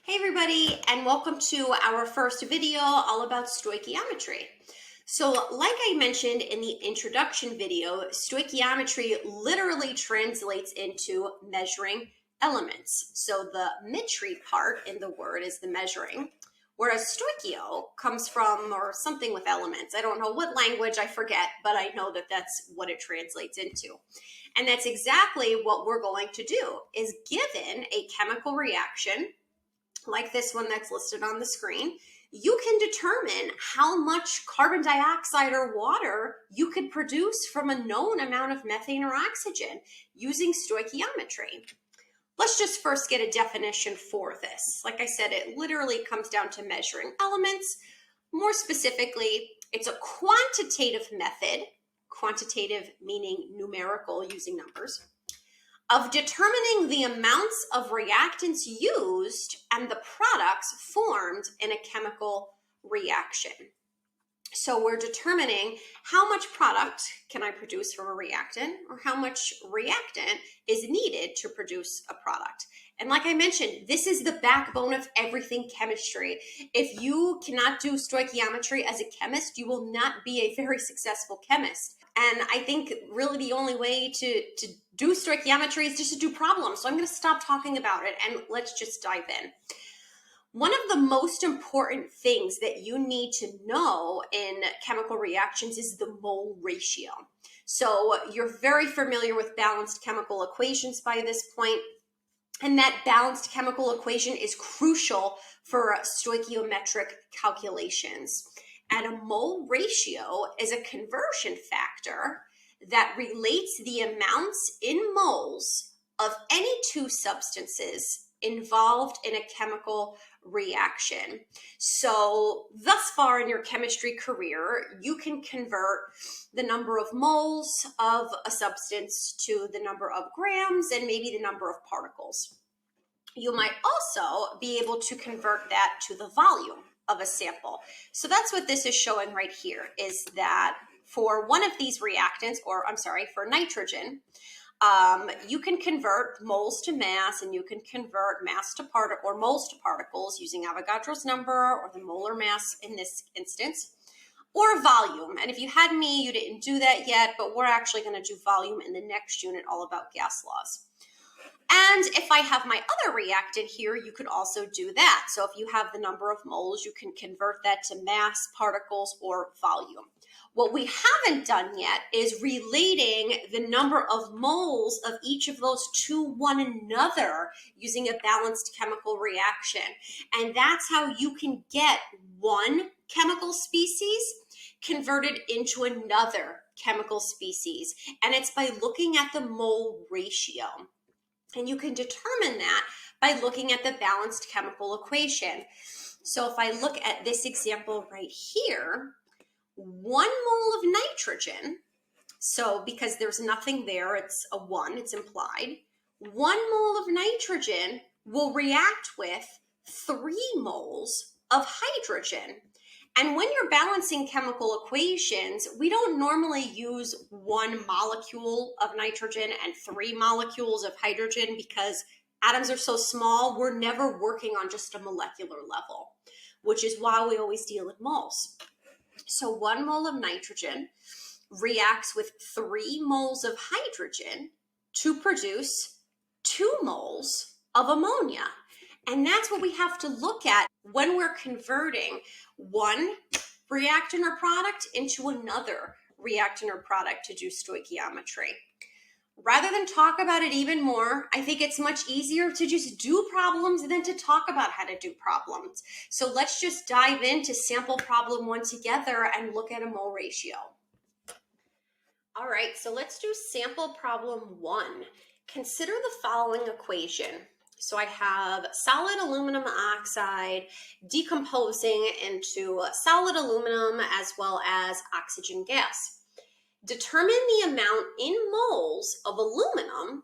Hey everybody, and welcome to our first video all about stoichiometry. So like I mentioned in the introduction video, stoichiometry literally translates into measuring elements. So the metry part in the word is the measuring, whereas stoichio comes from or something with elements. I don't know what language, I forget, but I know that that's what it translates into. And that's exactly what we're going to do, is given a chemical reaction like this one that's listed on the screen, you can determine how much carbon dioxide or water you could produce from a known amount of methane or oxygen using stoichiometry. Let's just first get a definition for this. Like I said, it literally comes down to measuring elements. More specifically, it's a quantitative method, quantitative meaning numerical, using numbers, of determining the amounts of reactants used and the products formed in a chemical reaction. So we're determining how much product can I produce from a reactant, or how much reactant is needed to produce a product. And like I mentioned, this is the backbone of everything chemistry. If you cannot do stoichiometry as a chemist, you will not be a very successful chemist. And I think really the only way to do stoichiometry is just to do problems. So I'm going to stop talking about it and let's just dive in. One of the most important things that you need to know in chemical reactions is the mole ratio. So you're very familiar with balanced chemical equations by this point, and that balanced chemical equation is crucial for stoichiometric calculations. And a mole ratio is a conversion factor that relates the amounts in moles of any two substances involved in a chemical reaction. So thus far in your chemistry career, you can convert the number of moles of a substance to the number of grams and maybe the number of particles. You might also be able to convert that to the volume of a sample. So that's what this is showing right here, is that for one of these reactants, or I'm sorry, for nitrogen, you can convert moles to mass, and you can convert mass to or moles to particles using Avogadro's number, or the molar mass in this instance, or volume. And if you had me, you didn't do that yet, but we're actually going to do volume in the next unit, all about gas laws. And if I have my other reactant here, you could also do that. So if you have the number of moles, you can convert that to mass, particles, or volume. What we haven't done yet is relating the number of moles of each of those to one another using a balanced chemical reaction. And that's how you can get one chemical species converted into another chemical species. And it's by looking at the mole ratio. And you can determine that by looking at the balanced chemical equation. So if I look at this example right here, 1 mole of nitrogen, so because there's nothing there, it's a 1, it's implied, 1 mole of nitrogen will react with 3 moles of hydrogen. And when you're balancing chemical equations, we don't normally use 1 molecule of nitrogen and 3 molecules of hydrogen because atoms are so small, we're never working on just a molecular level, which is why we always deal in moles. So 1 mole of nitrogen reacts with 3 moles of hydrogen to produce 2 moles of ammonia. And that's what we have to look at when we're converting one reactant or product into another reactant or product to do stoichiometry. Rather than talk about it even more, I think it's much easier to just do problems than to talk about how to do problems. So let's just dive into sample problem 1 together and look at a mole ratio. All right, so let's do sample problem 1. Consider the following equation. So I have solid aluminum oxide decomposing into solid aluminum as well as oxygen gas. Determine the amount in moles of aluminum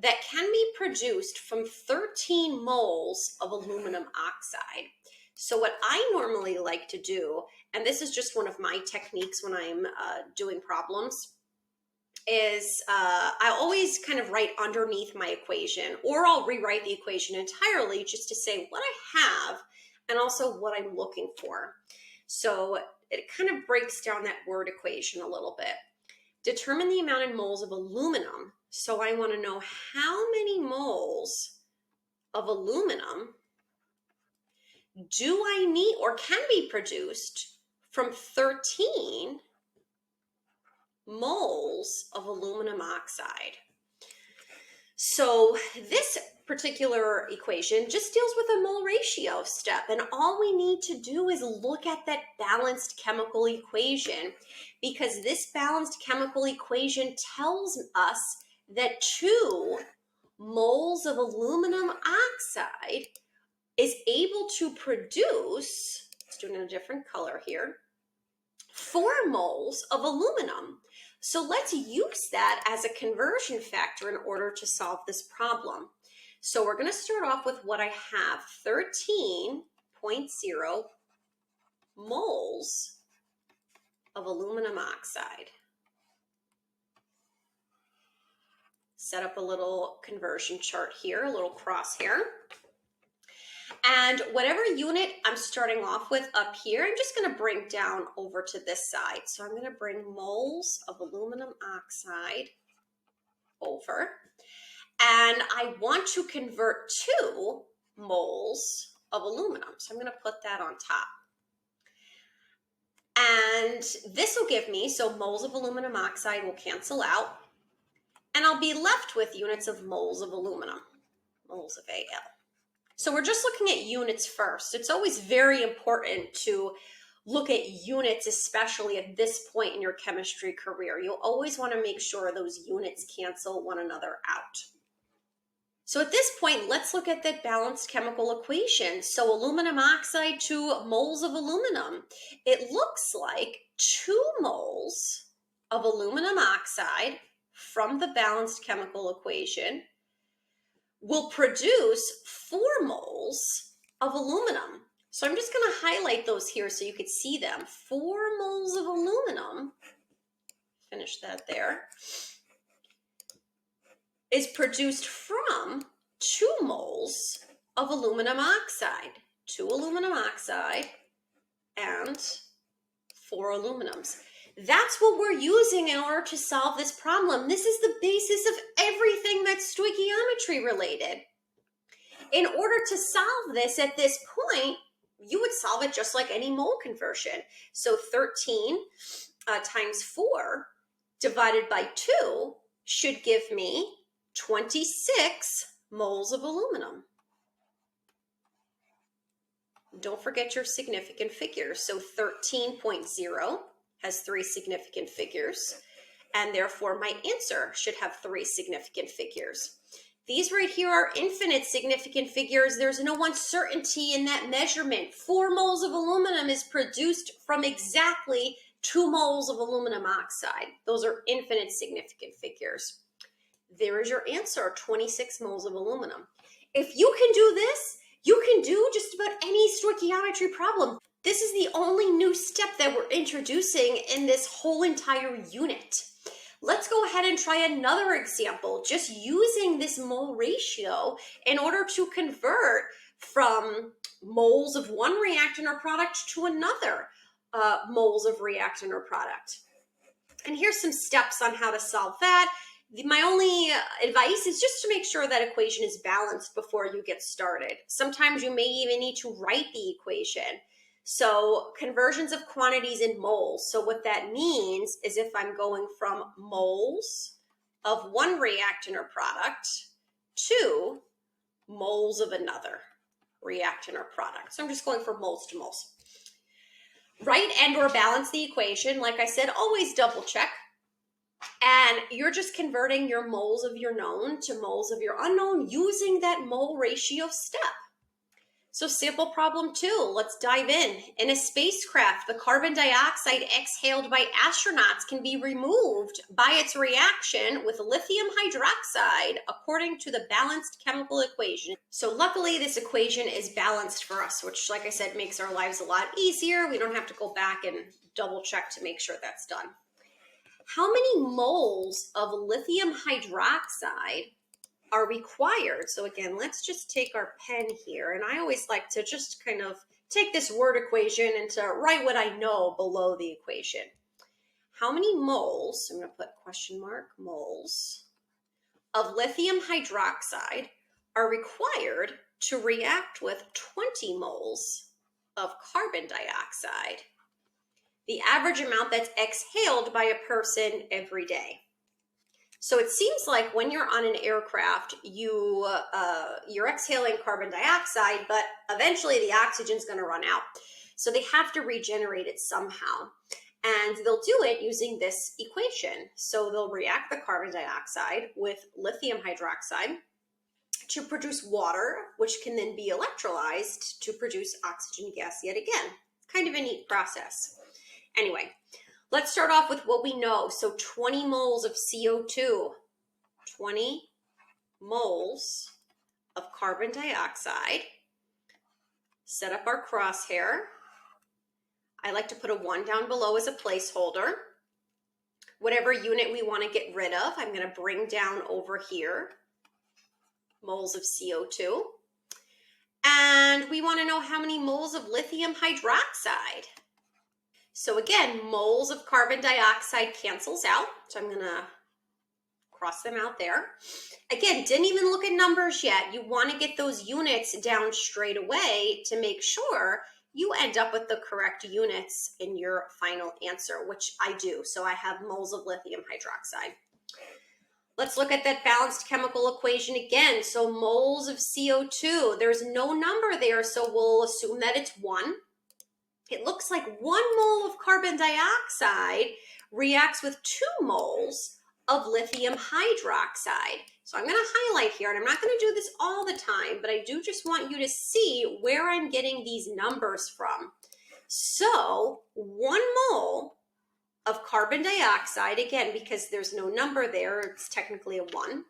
that can be produced from 13 moles of aluminum oxide. So what I normally like to do, and this is just one of my techniques when I'm doing problems, is I always kind of write underneath my equation, or I'll rewrite the equation entirely just to say what I have and also what I'm looking for. So it kind of breaks down that word equation a little bit. Determine the amount in moles of aluminum. So I want to know how many moles of aluminum do I need or can be produced from 13 moles of aluminum oxide. So this particular equation just deals with a mole ratio step, and all we need to do is look at that balanced chemical equation, because this balanced chemical equation tells us that 2 moles of aluminum oxide is able to produce, let's do it in a different color here, 4 moles of aluminum. So let's use that as a conversion factor in order to solve this problem. So we're going to start off with what I have, 13.0 moles of aluminum oxide. Set up a little conversion chart here, a little crosshair. And whatever unit I'm starting off with up here, I'm just going to bring down over to this side. So I'm going to bring moles of aluminum oxide over. And I want to convert 2 moles of aluminum. So I'm going to put that on top. And this will give me, so moles of aluminum oxide will cancel out. And I'll be left with units of moles of aluminum, moles of Al. So we're just looking at units first. It's always very important to look at units, especially at this point in your chemistry career. You'll always want to make sure those units cancel one another out. So at this point, let's look at that balanced chemical equation. So aluminum oxide, 2 moles of aluminum. It looks like 2 moles of aluminum oxide from the balanced chemical equation will produce 4 moles of aluminum. So I'm just going to highlight those here so you could see them. 4 moles of aluminum, finish that there, is produced from 2 moles of aluminum oxide. 2 aluminum oxide and 4 aluminums. That's what we're using in order to solve this problem. This is the basis of everything that's stoichiometry related. In order to solve this at this point, you would solve it just like any mole conversion. So 13 times 4 divided by 2 should give me 26 moles of aluminum. Don't forget your significant figures. So 13.0 has 3 significant figures, and therefore my answer should have 3 significant figures. These right here are infinite significant figures. There's no uncertainty in that measurement. 4 moles of aluminum is produced from exactly 2 moles of aluminum oxide. Those are infinite significant figures. There is your answer, 26 moles of aluminum. If you can do this, you can do just about any stoichiometry problem. This is the only new step that we're introducing in this whole entire unit. Let's go ahead and try another example, just using this mole ratio in order to convert from moles of one reactant or product to another moles of reactant or product. And here's some steps on how to solve that. My only advice is just to make sure that equation is balanced before you get started. Sometimes you may even need to write the equation. So conversions of quantities in moles. So what that means is if I'm going from moles of one reactant or product to moles of another reactant or product. So I'm just going from moles to moles. Write and or balance the equation. Like I said, always double check. And you're just converting your moles of your known to moles of your unknown using that mole ratio step. So sample problem 2, let's dive in. In a spacecraft, the carbon dioxide exhaled by astronauts can be removed by its reaction with lithium hydroxide according to the balanced chemical equation. So luckily this equation is balanced for us, which like I said, makes our lives a lot easier. We don't have to go back and double check to make sure that's done. How many moles of lithium hydroxide are required? So again, let's just take our pen here. And I always like to just kind of take this word equation and to write what I know below the equation. How many moles, I'm going to put question mark, moles of lithium hydroxide are required to react with 20 moles of carbon dioxide? The average amount that's exhaled by a person every day. So it seems like when you're on an aircraft, you're exhaling carbon dioxide, but eventually the oxygen's going to run out. So they have to regenerate it somehow. And they'll do it using this equation. So they'll react the carbon dioxide with lithium hydroxide to produce water, which can then be electrolyzed to produce oxygen gas yet again. Kind of a neat process. Anyway, let's start off with what we know. So 20 moles of CO2, 20 moles of carbon dioxide. Set up our crosshair. I like to put a 1 down below as a placeholder. Whatever unit we want to get rid of, I'm going to bring down over here. Moles of CO2. And we want to know how many moles of lithium hydroxide. So again, moles of carbon dioxide cancels out. So I'm going to cross them out there. Again, didn't even look at numbers yet. You want to get those units down straight away to make sure you end up with the correct units in your final answer, which I do. So I have moles of lithium hydroxide. Let's look at that balanced chemical equation again. So moles of CO2, there's no number there, so we'll assume that it's 1. It looks like 1 mole of carbon dioxide reacts with 2 moles of lithium hydroxide. So I'm going to highlight here, and I'm not going to do this all the time, but I do just want you to see where I'm getting these numbers from. So 1 mole of carbon dioxide, again, because there's no number there, it's technically a 1,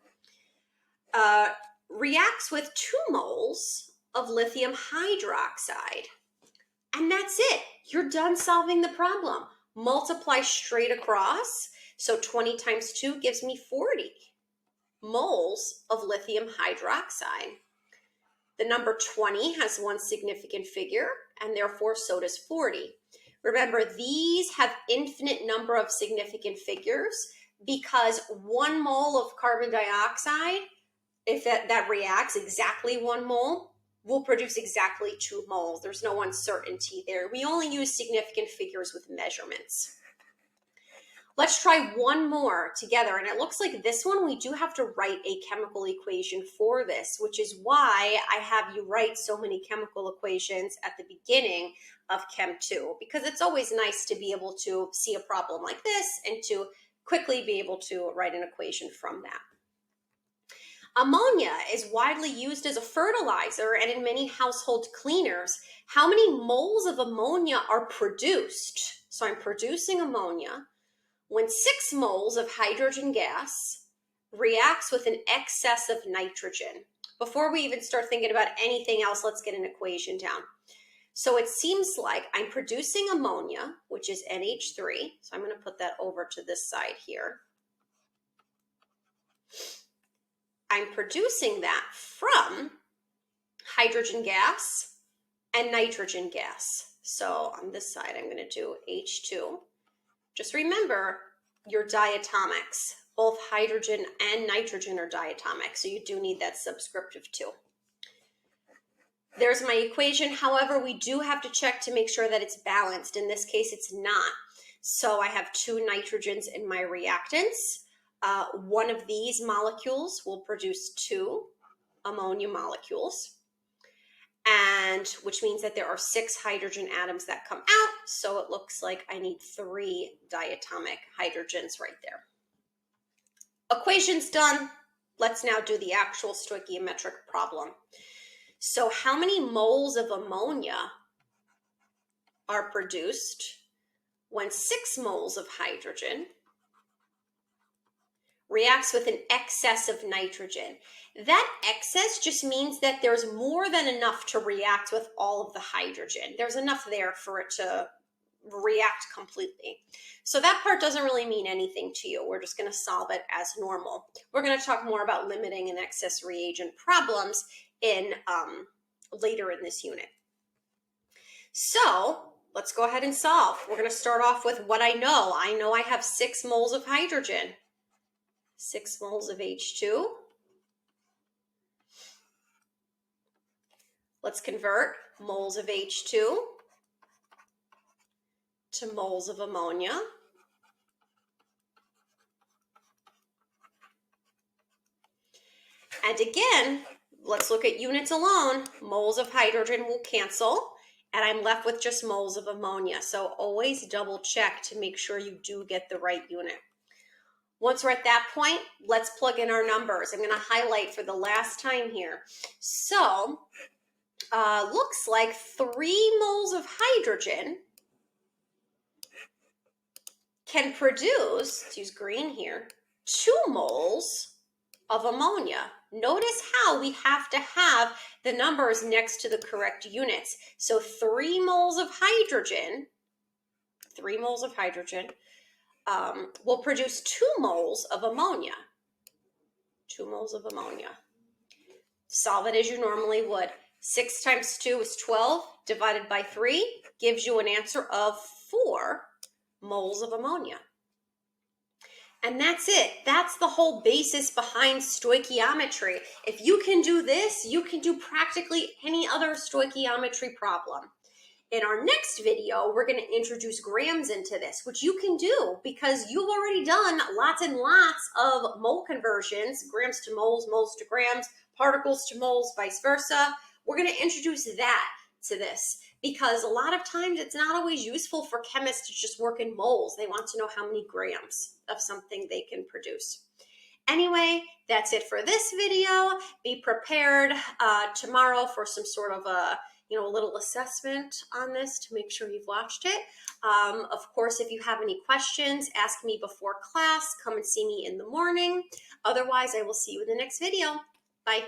reacts with 2 moles of lithium hydroxide. And that's it. You're done solving the problem. Multiply straight across. So 20 times 2 gives me 40 moles of lithium hydroxide. The number 20 has one significant figure, and therefore so does 40. Remember, these have infinite number of significant figures because 1 mole of carbon dioxide, if that reacts exactly 1 mole, will produce exactly 2 moles. There's no uncertainty there. We only use significant figures with measurements. Let's try one more together. And it looks like this one, we do have to write a chemical equation for this, which is why I have you write so many chemical equations at the beginning of Chem 2, because it's always nice to be able to see a problem like this and to quickly be able to write an equation from that. Ammonia is widely used as a fertilizer and in many household cleaners. How many moles of ammonia are produced? So I'm producing ammonia when 6 moles of hydrogen gas reacts with an excess of nitrogen. Before we even start thinking about anything else, let's get an equation down. So it seems like I'm producing ammonia, which is NH3. So I'm going to put that over to this side here. I'm producing that from hydrogen gas and nitrogen gas. So on this side, I'm going to do H2. Just remember your diatomics. Both hydrogen and nitrogen are diatomic, so you do need that subscriptive 2. There's my equation. However, we do have to check to make sure that it's balanced. In this case, it's not. So I have 2 nitrogens in my reactants. One of these molecules will produce 2 ammonia molecules, and which means that there are 6 hydrogen atoms that come out. So it looks like I need 3 diatomic hydrogens right there. Equation's done. Let's now do the actual stoichiometric problem. So how many moles of ammonia are produced when 6 moles of hydrogen reacts with an excess of nitrogen? That excess just means that there's more than enough to react with all of the hydrogen. There's enough there for it to react completely. So that part doesn't really mean anything to you. We're just going to solve it as normal. We're going to talk more about limiting and excess reagent problems in later in this unit. So let's go ahead and solve. We're going to start off with what I know. I know I have 6 moles of hydrogen, 6 moles of H2. Let's convert moles of H2 to moles of ammonia. And again, let's look at units alone. Moles of hydrogen will cancel, and I'm left with just moles of ammonia. So always double check to make sure you do get the right unit. Once we're at that point, let's plug in our numbers. I'm going to highlight for the last time here. So looks like 3 moles of hydrogen can produce, let's use green here, 2 moles of ammonia. Notice how we have to have the numbers next to the correct units. So 3 moles of hydrogen, 3 moles of hydrogen will produce 2 moles of ammonia. 2 moles of ammonia. Solve it as you normally would. 6 times 2 is 12, divided by 3 gives you an answer of 4 moles of ammonia. And that's it. That's the whole basis behind stoichiometry. If you can do this, you can do practically any other stoichiometry problem. In our next video, we're going to introduce grams into this, which you can do because you've already done lots and lots of mole conversions, grams to moles, moles to grams, particles to moles, vice versa. We're going to introduce that to this because a lot of times it's not always useful for chemists to just work in moles. They want to know how many grams of something they can produce. Anyway, that's it for this video. Be prepared tomorrow for some sort of a little assessment on this to make sure you've watched it. Of course, if you have any questions, ask me before class. Come and see me in the morning. Otherwise, I will see you in the next video. Bye.